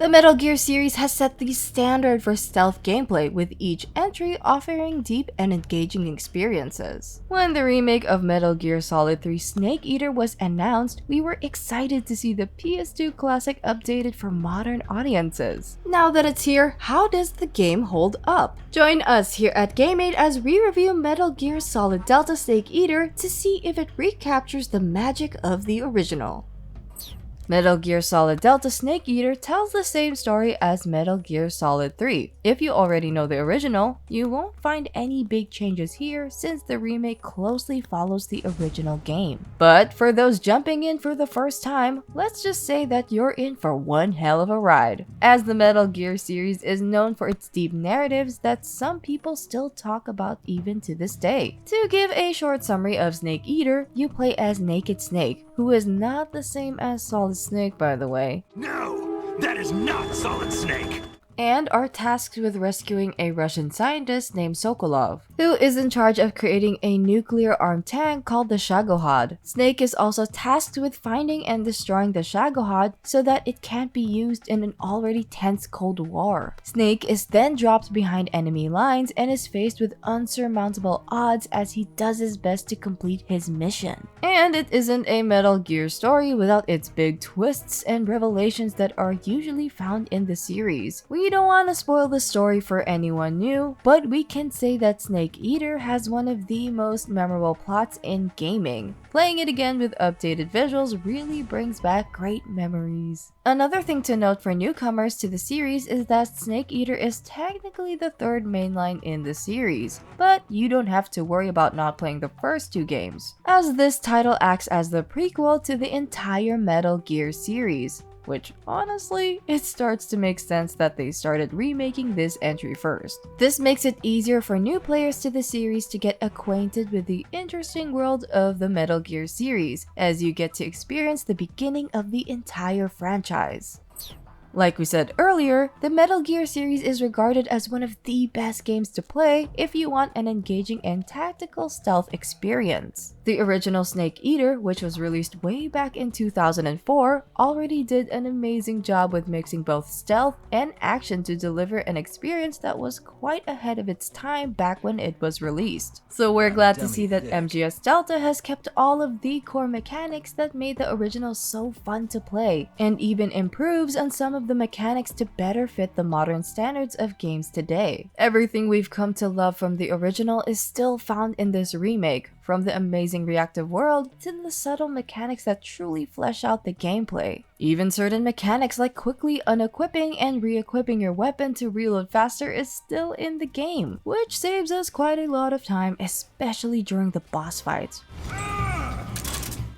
The Metal Gear series has set the standard for stealth gameplay, with each entry offering deep and engaging experiences. When the remake of Metal Gear Solid 3 Snake Eater was announced, we were excited to see the PS2 Classic updated for modern audiences. Now that it's here, how does the game hold up? Join us here at Game8 as we review Metal Gear Solid Delta Snake Eater to see if it recaptures the magic of the original. Metal Gear Solid Delta Snake Eater tells the same story as Metal Gear Solid 3. If you already know the original, you won't find any big changes here since the remake closely follows the original game. But for those jumping in for the first time, let's just say that you're in for one hell of a ride, as the Metal Gear series is known for its deep narratives that some people still talk about even to this day. To give a short summary of Snake Eater, you play as Naked Snake, who is not the same as Solid Snake, by the way. No, that is not Solid Snake! And are tasked with rescuing a Russian scientist named Sokolov, who is in charge of creating a nuclear-armed tank called the Shagohod. Snake is also tasked with finding and destroying the Shagohod so that it can't be used in an already tense Cold War. Snake is then dropped behind enemy lines and is faced with unsurmountable odds as he does his best to complete his mission. And it isn't a Metal Gear story without its big twists and revelations that are usually found in the series. We don't want to spoil the story for anyone new, but we can say that Snake Eater has one of the most memorable plots in gaming. Playing it again with updated visuals really brings back great memories. Another thing to note for newcomers to the series is that Snake Eater is technically the third mainline in the series, but you don't have to worry about not playing the first two games, as this title acts as the prequel to the entire Metal Gear series. Which, honestly, it starts to make sense that they started remaking this entry first. This makes it easier for new players to the series to get acquainted with the interesting world of the Metal Gear series, as you get to experience the beginning of the entire franchise. Like we said earlier, the Metal Gear series is regarded as one of the best games to play if you want an engaging and tactical stealth experience. The original Snake Eater, which was released way back in 2004, already did an amazing job with mixing both stealth and action to deliver an experience that was quite ahead of its time back when it was released. So we're glad to see that MGS Delta has kept all of the core mechanics that made the original so fun to play, and even improves on some of the mechanics to better fit the modern standards of games today. Everything we've come to love from the original is still found in this remake, from the amazing reactive world to the subtle mechanics that truly flesh out the gameplay. Even certain mechanics like quickly unequipping and re-equipping your weapon to reload faster is still in the game, which saves us quite a lot of time, especially during the boss fights,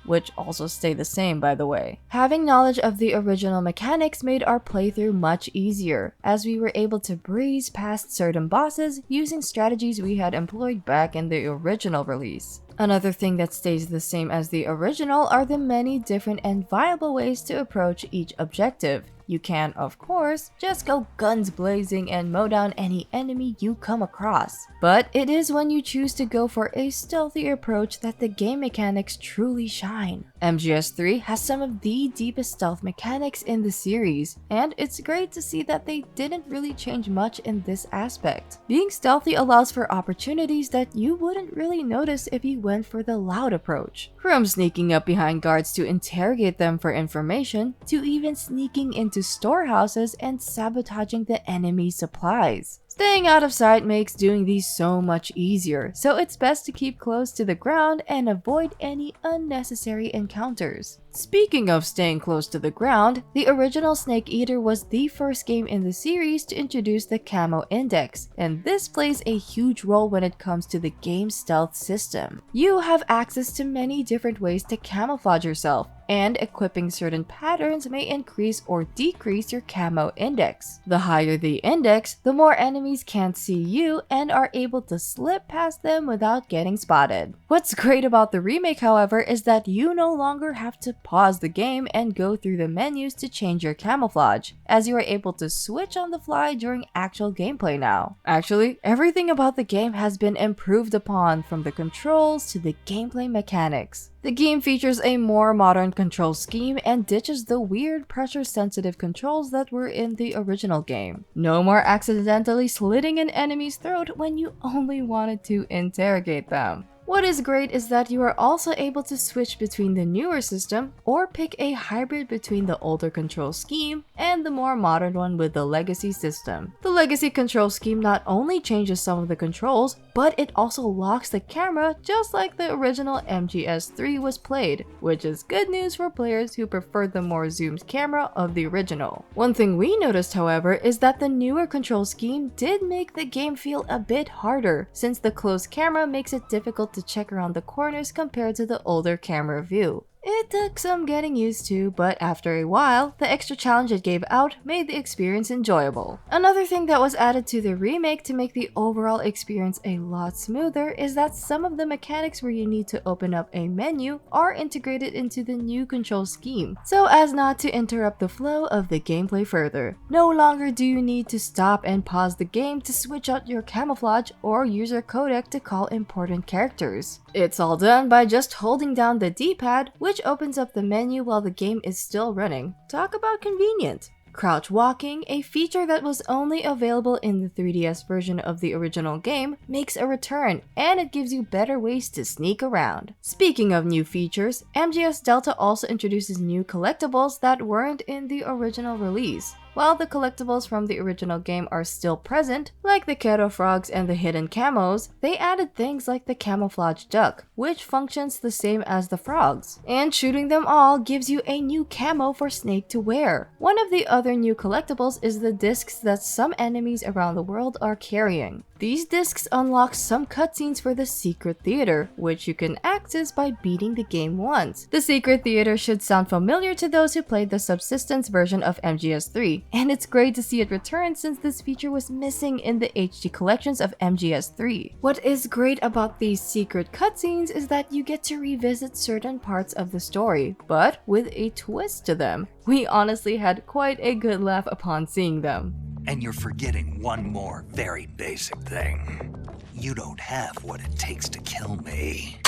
which also stay the same, by the way. Having knowledge of the original mechanics made our playthrough much easier, as we were able to breeze past certain bosses using strategies we had employed back in the original release. Another thing that stays the same as the original are the many different and viable ways to approach each objective. You can, of course, just go guns blazing and mow down any enemy you come across. But it is when you choose to go for a stealthy approach that the game mechanics truly shine. MGS3 has some of the deepest stealth mechanics in the series, and it's great to see that they didn't really change much in this aspect. Being stealthy allows for opportunities that you wouldn't really notice if you went for the loud approach. From sneaking up behind guards to interrogate them for information, to even sneaking into storehouses and sabotaging the enemy supplies. Staying out of sight makes doing these so much easier, so it's best to keep close to the ground and avoid any unnecessary encounters. Speaking of staying close to the ground, the original Snake Eater was the first game in the series to introduce the camo index, and this plays a huge role when it comes to the game's stealth system. You have access to many different ways to camouflage yourself, and equipping certain patterns may increase or decrease your camo index. The higher the index, the more enemies can't see you and are able to slip past them without getting spotted. What's great about the remake, however, is that you no longer have to pause the game and go through the menus to change your camouflage, as you are able to switch on the fly during actual gameplay now. Actually, everything about the game has been improved upon, from the controls to the gameplay mechanics. The game features a more modern control scheme and ditches the weird pressure-sensitive controls that were in the original game. No more accidentally slitting an enemy's throat when you only wanted to interrogate them. What is great is that you are also able to switch between the newer system or pick a hybrid between the older control scheme and the more modern one with the legacy system. The legacy control scheme not only changes some of the controls, but it also locks the camera just like the original MGS3 was played, which is good news for players who prefer the more zoomed camera of the original. One thing we noticed, however, is that the newer control scheme did make the game feel a bit harder, since the closed camera makes it difficult to check around the corners compared to the older camera view. It took some getting used to, but after a while, the extra challenge it gave out made the experience enjoyable. Another thing that was added to the remake to make the overall experience a lot smoother is that some of the mechanics where you need to open up a menu are integrated into the new control scheme, so as not to interrupt the flow of the gameplay further. No longer do you need to stop and pause the game to switch out your camouflage or use your codec to call important characters. It's all done by just holding down the D-pad, which opens up the menu while the game is still running. Talk about convenient. Crouch walking, a feature that was only available in the 3DS version of the original game, makes a return, and it gives you better ways to sneak around. Speaking of new features, MGS Delta also introduces new collectibles that weren't in the original release. While the collectibles from the original game are still present, like the Kero frogs and the hidden camos, they added things like the camouflage duck, which functions the same as the frogs. And shooting them all gives you a new camo for Snake to wear. One of the other new collectibles is the discs that some enemies around the world are carrying. These discs unlock some cutscenes for the Secret Theater, which you can access by beating the game once. The Secret Theater should sound familiar to those who played the Subsistence version of MGS3, and it's great to see it return since this feature was missing in the HD collections of MGS3. What is great about these secret cutscenes is that you get to revisit certain parts of the story, but with a twist to them. We honestly had quite a good laugh upon seeing them. And you're forgetting one more very basic thing. You don't have what it takes to kill me.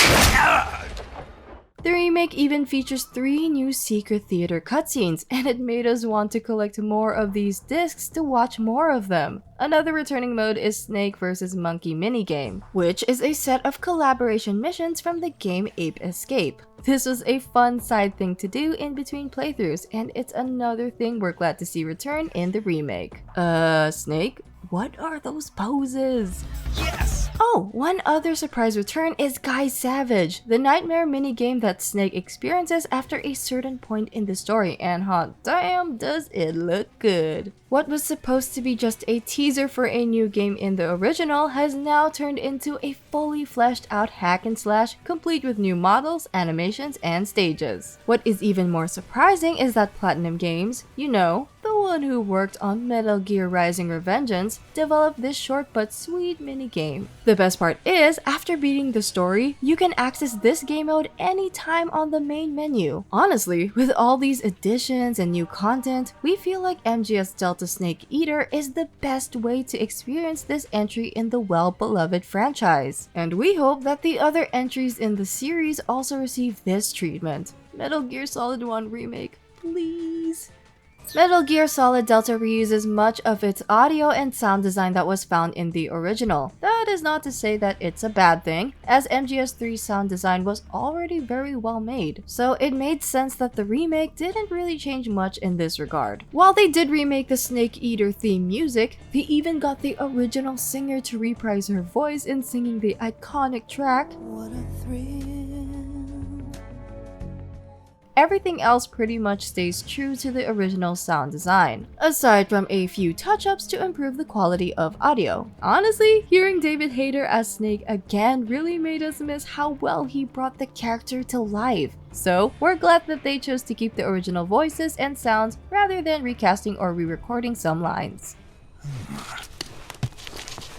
The remake even features 3 new Secret Theater cutscenes, and it made us want to collect more of these discs to watch more of them. Another returning mode is Snake vs. Monkey minigame, which is a set of collaboration missions from the game Ape Escape. This was a fun side thing to do in between playthroughs, and it's another thing we're glad to see return in the remake. Snake? What are those poses? Yes! Oh, one other surprise return is Guy Savage, the nightmare minigame that Snake experiences after a certain point in the story, and hot damn does it look good. What was supposed to be just a teaser for a new game in the original has now turned into a fully fleshed out hack and slash, complete with new models, animations, and stages. What is even more surprising is that Platinum Games, you know, the one who worked on Metal Gear Rising: Revengeance, developed this short but sweet minigame. The best part is, after beating the story, you can access this game mode anytime on the main menu. Honestly, with all these additions and new content, we feel like MGS Delta Snake Eater is the best way to experience this entry in the well-beloved franchise. And we hope that the other entries in the series also receive this treatment. Metal Gear Solid 1 Remake, please. Metal Gear Solid Delta reuses much of its audio and sound design that was found in the original. That is not to say that it's a bad thing, as MGS3's sound design was already very well made, so it made sense that the remake didn't really change much in this regard. While they did remake the Snake Eater theme music, they even got the original singer to reprise her voice in singing the iconic track. What a thrill. Everything else pretty much stays true to the original sound design, aside from a few touch-ups to improve the quality of audio. Honestly, hearing David Hayter as Snake again really made us miss how well he brought the character to life. So, we're glad that they chose to keep the original voices and sounds rather than recasting or re-recording some lines.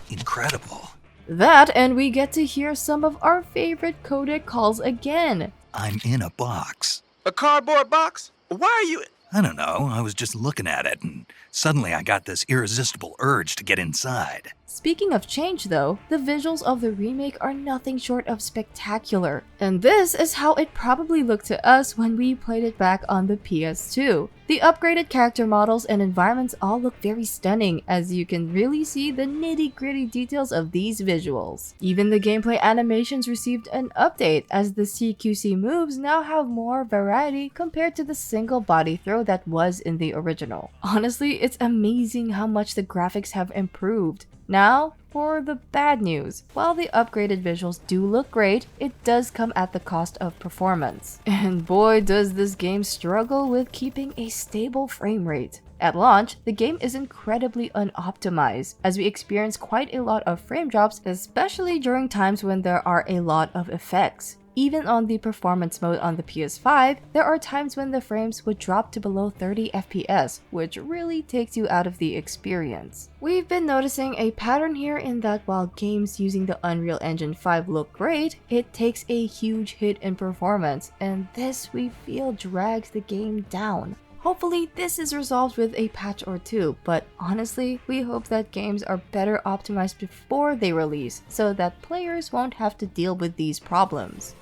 Incredible. That, and we get to hear some of our favorite codec calls again. I'm in a box. A cardboard box? Why are you... I don't know, I was just looking at it, and suddenly I got this irresistible urge to get inside. Speaking of change though, the visuals of the remake are nothing short of spectacular. And this is how it probably looked to us when we played it back on the PS2. The upgraded character models and environments all look very stunning, as you can really see the nitty-gritty details of these visuals. Even the gameplay animations received an update, as the CQC moves now have more variety compared to the single body throw that was in the original. Honestly, it's amazing how much the graphics have improved. Now, for the bad news. While the upgraded visuals do look great, it does come at the cost of performance. And boy does this game struggle with keeping a stable frame rate. At launch, the game is incredibly unoptimized, as we experience quite a lot of frame drops, especially during times when there are a lot of effects. Even on the performance mode on the PS5, there are times when the frames would drop to below 30 FPS, which really takes you out of the experience. We've been noticing a pattern here in that while games using the Unreal Engine 5 look great, it takes a huge hit in performance, and this we feel drags the game down. Hopefully this is resolved with a patch or two, but honestly, we hope that games are better optimized before they release, so that players won't have to deal with these problems.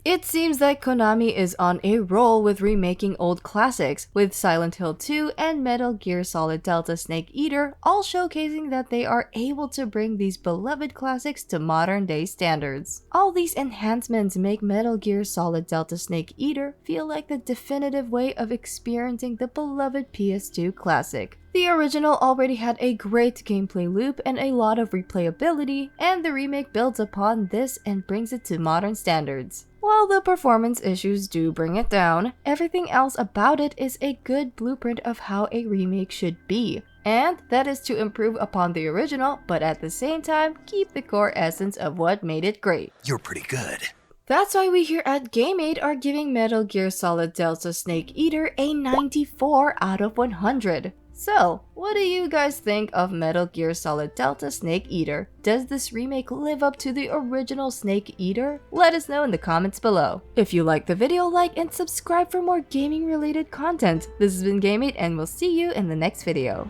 It seems that Konami is on a roll with remaking old classics, with Silent Hill 2 and Metal Gear Solid Delta Snake Eater all showcasing that they are able to bring these beloved classics to modern day standards. All these enhancements make Metal Gear Solid Delta Snake Eater feel like the definitive way of experiencing the beloved PS2 classic. The original already had a great gameplay loop and a lot of replayability, and the remake builds upon this and brings it to modern standards. While the performance issues do bring it down, everything else about it is a good blueprint of how a remake should be. And that is to improve upon the original, but at the same time, keep the core essence of what made it great. You're pretty good. That's why we here at GameAid are giving Metal Gear Solid Delta Snake Eater a 94 out of 100. So, what do you guys think of Metal Gear Solid Delta Snake Eater? Does this remake live up to the original Snake Eater? Let us know in the comments below. If you liked the video, like and subscribe for more gaming related content. This has been GameAid and we'll see you in the next video.